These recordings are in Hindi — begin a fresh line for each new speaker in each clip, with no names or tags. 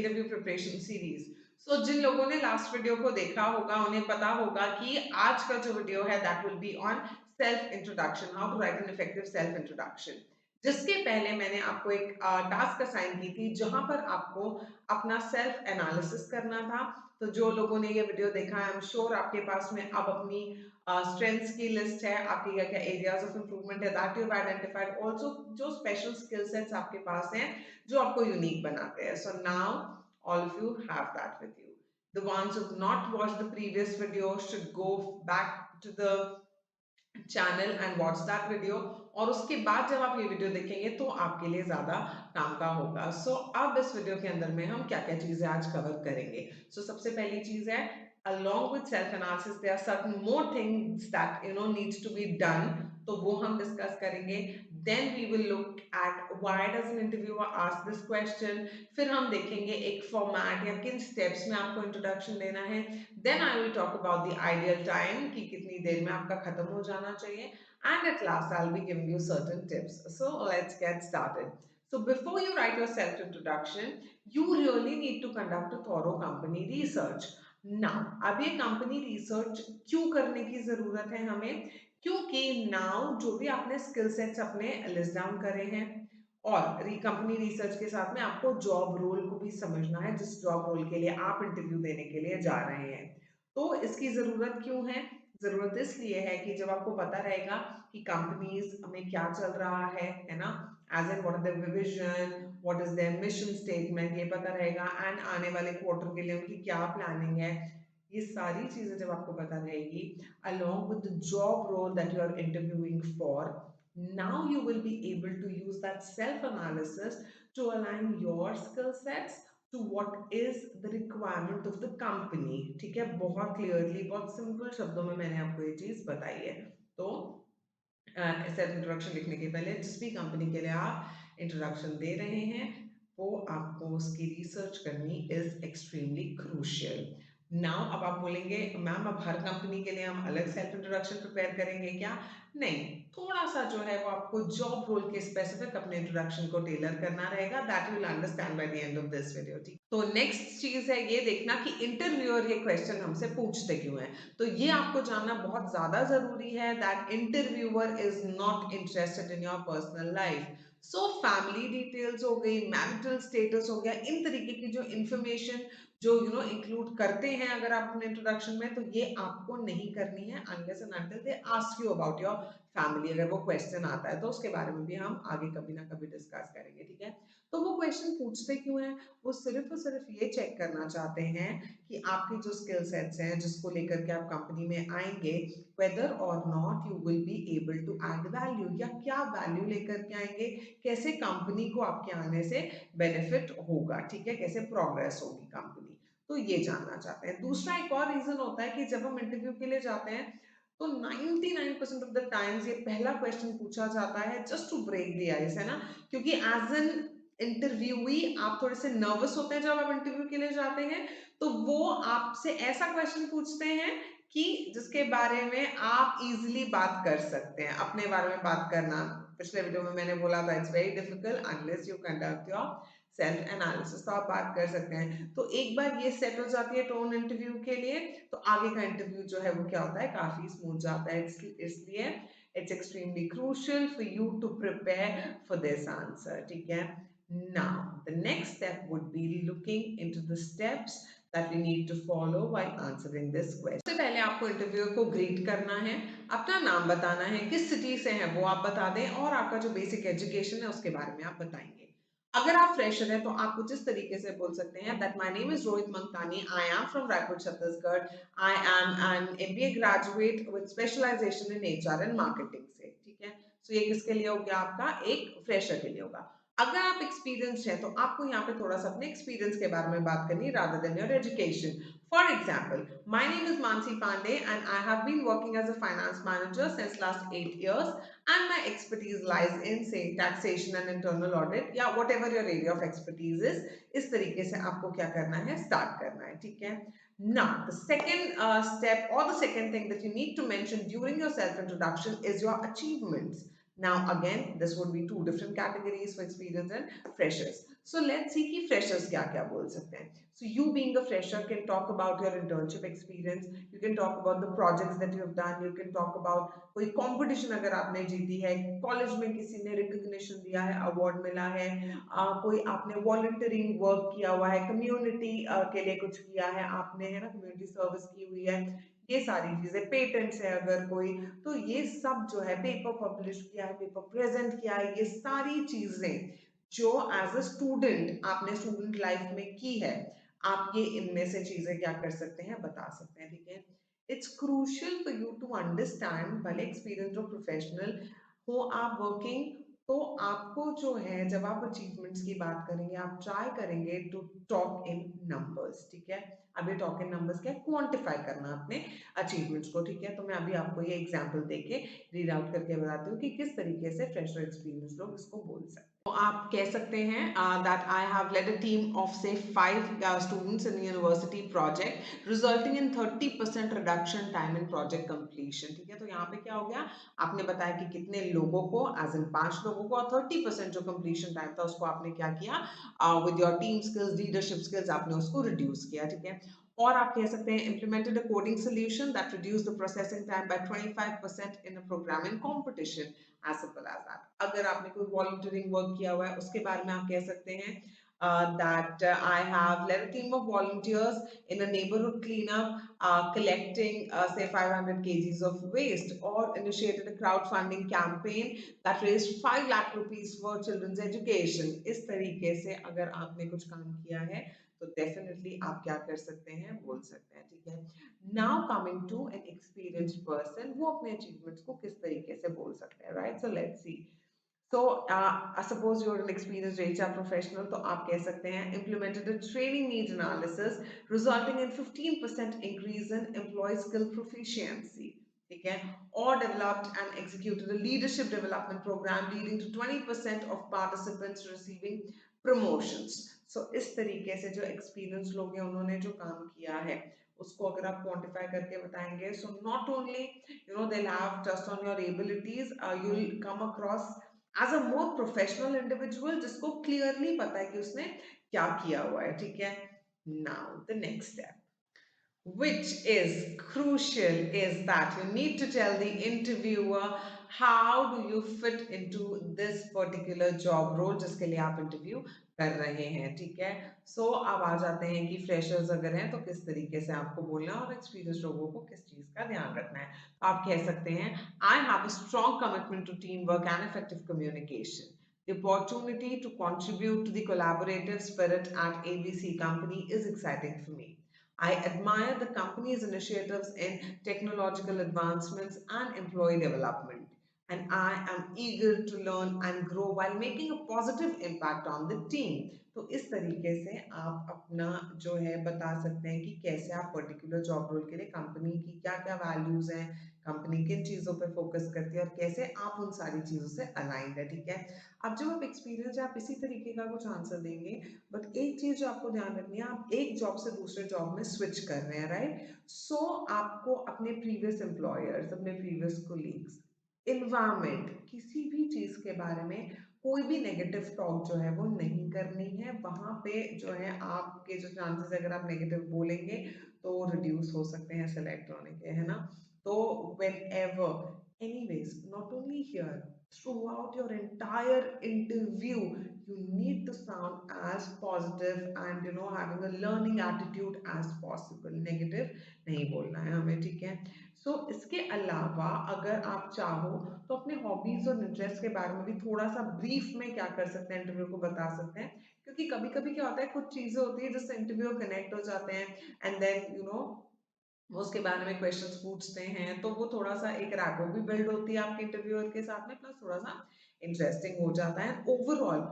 Interview preparation series. सो जिन लोगों ने लास्ट वीडियो को देखा होगा उन्हें पता होगा कि आज का जो वीडियो है that will be on self introduction, how to write an effective self introduction. जिसके पहले मैंने आपको एक टास्क असाइन की थी जहां पर आपको अपना सेल्फ एनालिसिस करना था। तो जो लोगों ने ये वीडियो देखा है, आई एम श्योर आपके पास में अब अपनी स्ट्रेंथ्स की लिस्ट है, आपके क्या क्या एरियाज ऑफ इंप्रूवमेंट है that you have identified, also जो स्पेशल स्किल सेट्स आपके पास हैं जो आपको यूनिक बनाते हैं। So now all of you have that with you. The ones who have not watched the previous video should go back to the channel and watch that video, और उसके बाद जब आप ये वीडियो देखेंगे तो आपके लिए ज्यादा काम का होगा। सो अब इस वीडियो के अंदर में हम क्या क्या चीजें आज कवर करेंगे। सबसे पहली चीज है, along with self analysis there are certain more things that needs to be done, तो वो हम डिस्कस करेंगे। then we will look at why does an interviewer ask this question, फिर हम देखेंगे एक फॉर्मेट या किन स्टेप्स में आपको इंट्रोडक्शन देना है। Then I will talk about the ideal time कि कितनी देर में आपका खत्म हो जाना चाहिए, and at last I'll be giving you certain tips. So let's get started. So before you write your self introduction, you really need to conduct a thorough company research. Now, अब ये company research क्यों करने की जरूरत है हमें? क्योंकि now जो भी आपने skill sets अपने list down करे हैं, और कंपनी रिसर्च के साथ में आपको जॉब रोल को भी समझना है जिस जॉब रोल के लिए आप इंटरव्यू देने के लिए जा रहे हैं। तो इसकी जरूरत क्यों है? जरूरत इसलिए है कि जब आपको पता रहेगा कि कंपनीज में क्या चल रहा है ना, as an what is their vision, what is their mission statement, ये पता रहेगा, एंड आने वाले क्वार्टर के लिए उनकी क्या प्लानिंग है, ये सारी चीजें जब आपको पता रहेगी along with the job role that you are interviewing for, now you will be able to use that self analysis to align your skill sets to what is the requirement of the company। ठीक है, बहुत क्लियरली बहुत सिंपल शब्दों में मैंने आपको ये चीज बताई है। तो सेल्फ इंट्रोडक्शन लिखने के पहले जिस भी कंपनी के लिए आप इंट्रोडक्शन दे रहे हैं वो आपको उसकी रिसर्च करनी इज एक्सट्रीमली क्रूशियल। नाउ अब आप बोलेंगे मैम अब हर कंपनी के लिए हम अलग सेल्फ इंट्रोडक्शन प्रिपेयर करेंगे क्या? नहीं, थोड़ा सा जो है वो आपको जॉब रोल के स्पेसिफिक अपने इंट्रोडक्शन को टेलर करना रहेगा, that you will understand by the end of this video. ठीक, तो नेक्स्ट चीज है ये देखना कि इंटरव्यूअर ये क्वेश्चन हमसे पूछते क्यों है। तो ये आपको जानना बहुत ज्यादा जरूरी है that interviewer is not interested in your personal life. So family details हो गई, मैरिटल स्टेटस हो गया, इन तरीके की जो इंफॉर्मेशन जो इंक्लूड करते हैं अगर आप अपने इंट्रोडक्शन में, तो ये आपको नहीं करनी है unless and until they ask you about your family. अगर वो क्वेश्चन आता है तो उसके बारे में भी हम आगे कभी ना कभी डिस्कस करेंगे। ठीक है, तो वो क्वेश्चन पूछते क्यों है? वो सिर्फ और सिर्फ ये चेक करना चाहते हैं कि आपकी जो स्किल सेट्स हैं जिसको लेकर के आप कंपनी में आएंगे, वेदर और not you will be able to add value, या क्या वैल्यू लेकर के आएंगे, कैसे कंपनी को आपके आने से बेनिफिट होगा, ठीक है, कैसे प्रोग्रेस होगी कंपनी। तो ये जानना चाहते हैं। दूसरा एक और रीजन होता है कि जब हम इंटरव्यू के लिए जाते हैं तो 99% ऑफ द टाइम्स ये पहला क्वेश्चन पूछा जाता है just to break the ice, है ना, क्योंकि एज एन इंटरव्यूई आप थोड़े से नर्वस होते हैं जब आप इंटरव्यू के लिए जाते हैं, तो वो आपसे ऐसा क्वेश्चन पूछते हैं कि जिसके बारे में आप इजीली बात कर सकते हैं। अपने बारे में बात करना, पिछले वीडियो में मैंने बोला था it's very difficult unless you conduct your self analysis, तो आप बात कर सकते हैं। तो एक बार ये सेट हो जाती है टोन इंटरव्यू के लिए, तो आगे का इंटरव्यू जो है वो क्या होता है, काफी स्मूथ जाता है। इसलिए it's extremely crucial for you to prepare for this answer. ठीक है, now the next step would be looking into the steps that we need to follow while answering this question। सबसे पहले आपको इंटरव्यूअर को ग्रीट करना है, अपना नाम बताना है, किस सिटी से हैं वो आप बता दें, और आपका जो बेसिक एजुकेशन है उसके बारे में आप बताएंगे। अगर आप फ्रेशर हैं तो आप कुछ इस तरीके से बोल सकते हैं that my name is Rohit Mangtani, I am from Raipur Chhattisgarh, I am an MBA graduate with specialization in HR and marketing से। ठीक है, सो ये किसके लिए हो गया? आपका एक फ्रेशर के लिए होगा। अगर आप एक्सपीरियंस है तो आपको यहाँ पे थोड़ा सा अपने एक्सपीरियंस के बारे में बात करनी rather than your education. For example, my name is Mansi Pandey and I have been working as a finance manager since last 8 years, and my expertise lies in say taxation and internal audit, या whatever your area of expertise is। इस तरीके से आपको क्या करना है, स्टार्ट करना है। ठीक है, now the second step or the second thing that you need to mention during your self introduction is your achievements। Now again, this would be two different categories for experienced and freshers. So let's see कि फ्रेशर्स क्या क्या बोल सकते हैं. So you being a fresher can talk about your internship experience, you can talk about the projects that you have done, you can talk about कोई कंपटीशन अगर आपने जीती है, कॉलेज में किसी ने रिकग्निशन दिया है, अवार्ड मिला है, कोई आपने वॉलंटियरिंग वर्क किया हुआ है, कम्युनिटी के लिए कुछ किया है आपने, है ना, कम्युनिटी सर्विस की हुई है, ये सारी चीजें, पेटेंट्स है अगर कोई, तो ये सब जो है, पेपर पब्लिश किया है, पेपर प्रेजेंट किया है, ये सारी चीजें जो एज अ स्टूडेंट आपने स्टूडेंट लाइफ में की है, आप ये इनमें से चीजें क्या कर सकते हैं, बता सकते हैं. ठीक है. It's crucial for you to understand, भले एक्सपीरियंस और प्रोफेशनल हो आप वर्किंग, तो आपको जो है जब आप अचीवमेंट्स की बात करेंगे, आप ट्राई करेंगे टू टॉक इन नंबर्स. ठीक है. अब ये टॉक इन नंबर्स क्या है, क्वांटिफाई करना अपने अचीवमेंट्स को. ठीक है. तो मैं अभी आपको ये एग्जांपल देके रीड आउट करके बताती हूँ कि किस तरीके से फ्रेशर एक्सपीरियंस लोग इसको बोल सकते हैं. तो आप कह सकते हैं that I have led a team of से 5 students in university project resulting in 30% reduction time in project completion. ठीक है. तो यहाँ पे क्या हो गया, आपने बताया कि कितने लोगों को, एज इन 5 लोगों को, और 30% जो कंप्लीशन टाइम था उसको आपने क्या किया, with your team skills, leadership skills, आपने उसको रिड्यूस किया. ठीक है. और आप कह सकते हैं implemented a coding solution that reduced the processing time by 25% in a programming competition. As simple as that. अगर आपने कोई volunteering work किया हुआ है, उसके बारे में आप कह सकते हैं that I have led a team of volunteers in a neighborhood cleanup, collecting say 500 kgs of waste, or initiated a crowdfunding campaign that raised 5 lakh rupees for children's education. इस तरीके से अगर आपने कुछ काम किया है तो डेफिनेटली आप क्या कर सकते हैं, बोल सकते हैं. ठीक है. Now coming to an experienced person, वो अपने अचीवमेंट्स को किस तरीके से बोल सकते हैं, right. So let's see. So, suppose you're an experienced HR professional, तो आप कह सकते हैं implemented a training needs analysis resulting in 15% increase in employee skill proficiency. ठीक है. Or developed and executed a leadership development program leading to 20% of participants receiving promotions. So इस तरीके से जो एक्सपीरियंस लोग हैं उन्होंने जो काम किया है उसको अगर आप क्वांटिफाई करके बताएंगे, so not only they'll have trust on your abilities, you'll come across as a more professional individual जिसको क्लियरली पता है कि उसने क्या किया हुआ है. ठीक है. Now the next step which is crucial is that you need to tell the interviewer how do you fit into this particular job role जिसके लिए आप इंटरव्यू कर रहे हैं. ठीक है. सो अब आ जाते हैं कि फ्रेशर्स अगर हैं तो किस तरीके से आपको बोलना है और एक्सपीरियंस लोगों को किस चीज का ध्यान रखना है. आप कह सकते हैं I have a strong commitment to teamwork and effective communication. The opportunity to contribute to the collaborative spirit at ABC company is exciting for me. I admire the company's initiatives in technological advancements and employee development, and I am eager to learn and grow while making a positive impact on the team. तो इस तरीके से आप अपना जो है बता सकते हैं कि कैसे आप पर्टिकुलर जॉब रोल के लिए कंपनी की क्या क्या वैल्यूज हैं, कंपनी किन चीज़ों पे फोकस करती है और कैसे आप उन सारी चीज़ों से अलाइंड है. ठीक है. अब जब आप एक्सपीरियंस आप इसी तरीके का कुछ आंसर देंगे, बट एक चीज जो आपको ध्यान रखनी है, आप एक जॉब से दूसरे जॉब में स्विच कर रहे हैं, राइट. सो आपको अपने प्रीवियस एम्प्लॉयर्स, अपने प्रीवियस कोलीग्स, इन्वायरमेंट, किसी भी चीज के बारे में कोई भी नेगेटिव टॉक जो है वो नहीं करनी है. वहां पे जो है आपके जो चांसेस, अगर आप नेगेटिव बोलेंगे तो रिड्यूस हो सकते हैं सेलेक्ट होने के, है ना. तो when ever anyways, not only here, throughout your entire interview you need to sound as positive and having a learning attitude as possible. negative नहीं बोलना है हमें. ठीक है. सो इसके अलावा अगर आप चाहो तो अपने हॉबीज और इंटरेस्ट के बारे में भी थोड़ा सा ब्रीफ में क्या कर सकते हैं, इंटरव्यू को बता सकते हैं. क्योंकि कभी कभी क्या होता है, कुछ चीजें होती है जिससे इंटरव्यू कनेक्ट हो जाते हैं, एंड देन वो उसके बारे में क्वेश्चंस पूछते हैं, तो वो थोड़ा सा एक रैपो भी बिल्ड होती है आपके इंटरव्यूअर के साथ में, प्लस थोड़ा सा इंटरेस्टिंग हो जाता है. ओवरऑल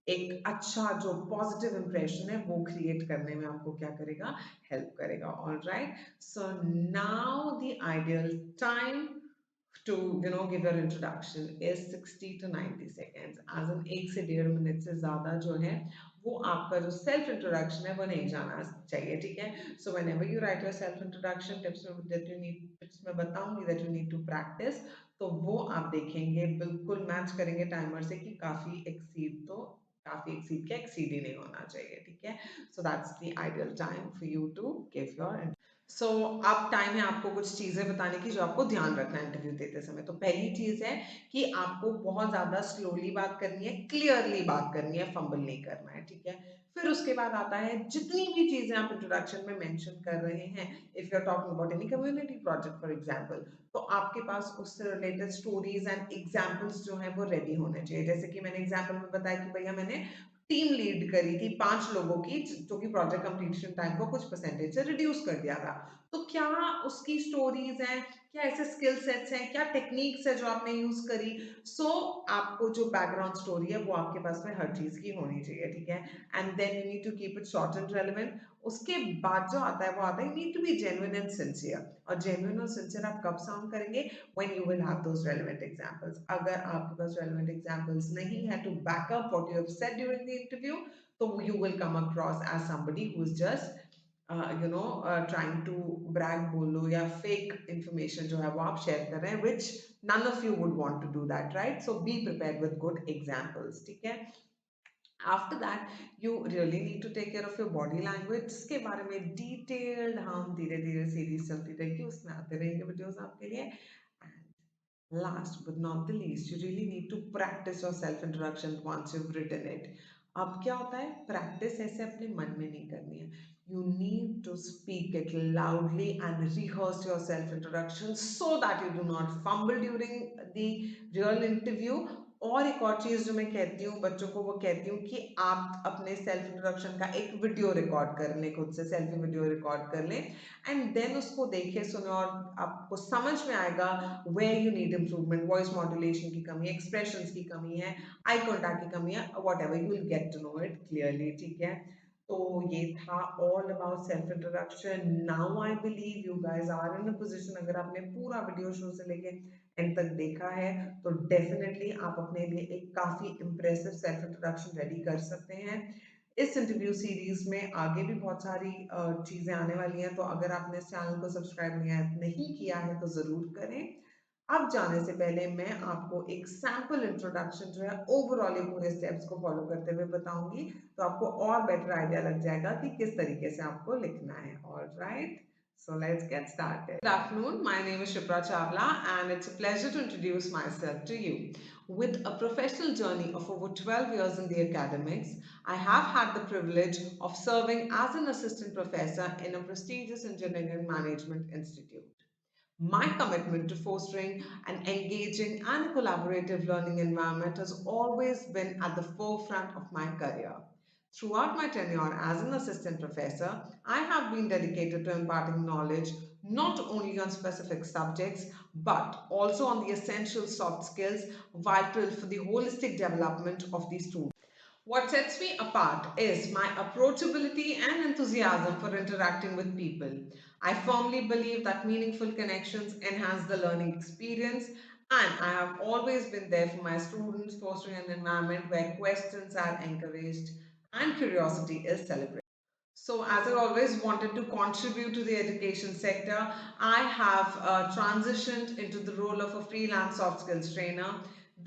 एक अच्छा जो पॉजिटिव इंप्रेशन है वो क्रिएट करने में आपको क्या करेगा, हेल्प करेगा. All right. So now the ideal time to give your introduction is 60 to 90 seconds. as in 1 से 1.5 मिनट से ज्यादा जो है वो आपका जो सेल्फ इंट्रोडक्शन है वो नहीं जाना चाहिए. ठीक है. So whenever you write your self introduction, tips में बताऊंगी that you need to practice, तो वो आप देखेंगे, बिल्कुल मैच करेंगे टाइमर से कि काफी एक्सीड तो काफी एक्सीड किया, एक्सीड ही नहीं होना चाहिए, ठीक है। So that's the ideal time for you to give your so अब टाइम है आपको कुछ चीजें बताने की जो आपको ध्यान रखना है इंटरव्यू देते समय। तो पहली चीज है कि आपको बहुत ज्यादा स्लोली बात करनी है, क्लियरली बात करनी है, फंबल नहीं करना है, ठीक है। फिर उसके बाद आता है जितनी भी चीजें आप इंट्रोडक्शन में मेंशन कर रहे हैं, if you are talking about any community project for example, तो आपके पास उससे रिलेटेड स्टोरीज एंड एग्जांपल्स जो है वो रेडी होने चाहिए। जैसे कि मैंने एग्जांपल में बताया कि भैया मैंने टीम लीड करी थी 5 लोगों की, जो कि प्रोजेक्ट कंप्लीशन टाइम को कुछ परसेंटेज से रिड्यूस कर दिया था। तो क्या उसकी स्टोरीज हैं, क्या ऐसे स्किल सेट्स हैं, क्या टेक्निक्स है जो आपने यूज करी। सो आपको जो बैकग्राउंड स्टोरी है वो आपके पास में हर चीज की होनी चाहिए, ठीक है। And then you need to keep it short and relevant. उसके बाद जो आता है वो आता है need to be genuine and sincere. और जेन्युइन और सिंसियर आप कब साउंड करेंगे, when you will have those relevant examples. अगर आपके पास रेलेवेंट एग्जांपल्स नहीं है to back up what you have said during the interview, तो you will come across as somebody who is just trying to brag बोलो या fake information जो है वो आप share कर रहे हैं, which none of you would want to do that, right? So be prepared with good examples, ठीक है। After that, you really need to take care of your body language, जिसके बारे में detailed हम धीरे धीरे सीरीज चलती रहेगी, उसमें आते रहेंगे वीडियोस आपके लिए। And last but not the least, you really need to practice your self introduction once you've written it. अब क्या होता है, प्रैक्टिस ऐसे अपने मन में नहीं करनी है। You need to speak it loudly and rehearse your self introduction so that you do not fumble during the real interview. और एक और चीज जो मैं कहती हूँ बच्चों को, वो कहती हूँ कि आप अपने सेल्फ इंट्रोडक्शन का एक वीडियो रिकॉर्ड कर लें, खुद से सेल्फी वीडियो रिकॉर्ड कर लें, एंड देन उसको देखे सुने और आपको समझ में आएगा where you need improvement, voice modulation की कमी है, एक्सप्रेशंस की कमी है, आई कॉन्टैक्ट की कमी है, whatever, you will get to know it clearly, ठीक है। तो ये था all about self introduction. Now I believe you guys are in a position, अगर आपने पूरा वीडियो शुरू से लेके एंड तक देखा है तो डेफिनेटली आप अपने लिए एक काफी इंप्रेसिव सेल्फ इंट्रोडक्शन रेडी कर सकते हैं। इस इंटरव्यू सीरीज में आगे भी बहुत सारी चीजें आने वाली हैं, तो अगर आपने इस चैनल को सब्सक्राइब नहीं किया है तो जरूर करें। अब जाने से पहले मैं आपको एक सैम्पल इंट्रोडक्शन जो है ओवरऑल ये पूरे स्टेप्स को फॉलो करते हुए बताऊंगी, तो आपको और बेटर आइडिया लग जाएगा कि किस तरीके से आपको लिखना है। Alright, so let's get started. Good afternoon, my name is Shipra Chawla and it's a pleasure to introduce myself to you. With a professional journey of over 12 years in the academics, I have had the privilege of serving as an assistant professor in a prestigious engineering management institute. My commitment to fostering an engaging and collaborative learning environment has always been at the forefront of my career. Throughout my tenure as an assistant professor, I have been dedicated to imparting knowledge not only on specific subjects but also on the essential soft skills vital for the holistic development of the students. What sets me apart is my approachability and enthusiasm for interacting with people. I firmly believe that meaningful connections enhance the learning experience, and I have always been there for my students, fostering an environment where questions are encouraged and curiosity is celebrated. So, as I always wanted to contribute to the education sector, I have transitioned into the role of a freelance soft skills trainer.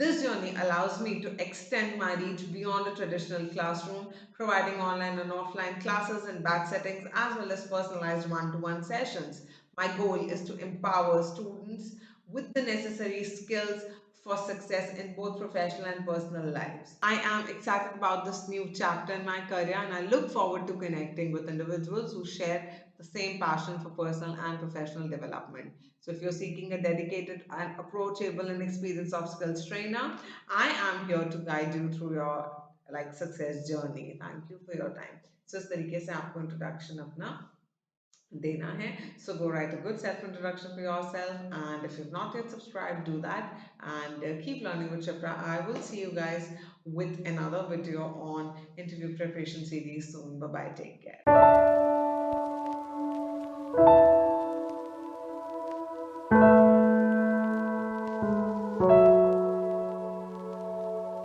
This journey allows me to extend my reach beyond a traditional classroom, providing online and offline classes in batch settings as well as personalized one-to-one sessions. My goal is to empower students with the necessary skills for success in both professional and personal lives. I am excited about this new chapter in my career and I look forward to connecting with individuals who share the same passion for personal and professional development. So if you're seeking a dedicated and approachable and experienced soft skills trainer, I am here to guide you through your success journey. Thank you for your time. So इस तरीके से आपको introduction अपना देना है. So go write a good self introduction for yourself, and if you've not yet subscribed, do that, and keep learning with Shipra. I will see you guys with another video on interview preparation series soon. Bye bye, take care.